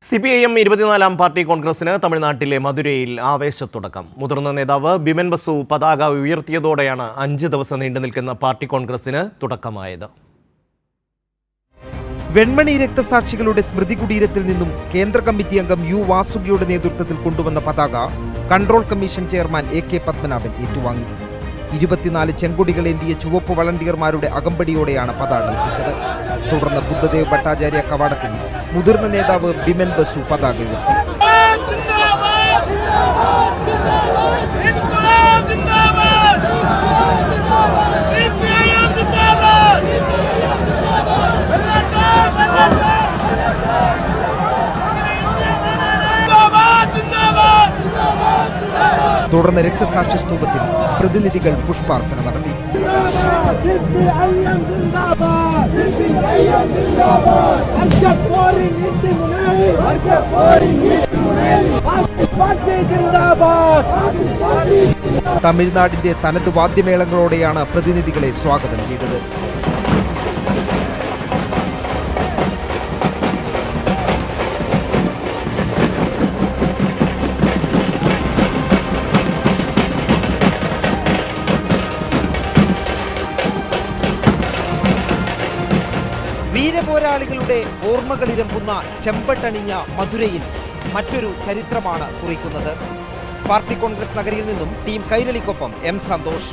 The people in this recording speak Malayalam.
CPIM 24-ാം പാർട്ടി കോൺഗ്രസിന് തമിഴ്നാട്ടിലെ മധുരയിൽ ആവേശത്തുടക്കം. മുതിർന്ന നേതാവ് ബിമൻ ബസു പതാക ഉയർത്തിയതോടെയാണ് 5 ദിവസം നീണ്ടുനിൽക്കുന്ന പാർട്ടി കോൺഗ്രസിന് തുടക്കമായത്. വെൺമണി രക്തസാക്ഷികളുടെ സ്മൃതി കുടീരത്തിൽ നിന്നും കേന്ദ്ര കമ്മിറ്റി അംഗം യു വാസുകിയുടെ നേതൃത്വത്തിൽ കൊണ്ടുവന്ന പതാക control commission chairman AK Padmanabhan ഏറ്റുവാങ്ങി. 24 ചെങ്കൊടികളേന്തിയ ചുവപ്പ് വളണ്ടിയർമാരുടെ അകമ്പടിയോടെയാണ് പതാക എത്തിച്ചത്. തുടർന്ന് ബുദ്ധദേവ് ഭട്ടാചാര്യ കവാടത്തിൽ മുതിർന്ന നേതാവ് ബിമൻ ബസു പതാക ഉയർത്തി. തുടർന്ന് രക്തസാക്ഷി സ്തൂപത്തിൽ പ്രതിനിധികൾ പുഷ്പാർച്ചന നടത്തി. തമിഴ്നാടിന്റെ തനത് വാദ്യമേളങ്ങളോടെയാണ് പ്രതിനിധികളെ സ്വാഗതം ചെയ്തത്. വീരപോരാളികളുടെ ഓർമ്മകളിരമ്പുന്ന ചെമ്പട്ടണിഞ്ഞ മധുരയിൽ മറ്റൊരു ചരിത്രമാണ് കുറിക്കുന്നത്. പാർട്ടി കോൺഗ്രസ് നഗരിയിൽ നിന്നും ടീം കൈരളിക്കൊപ്പം M. സന്തോഷ്.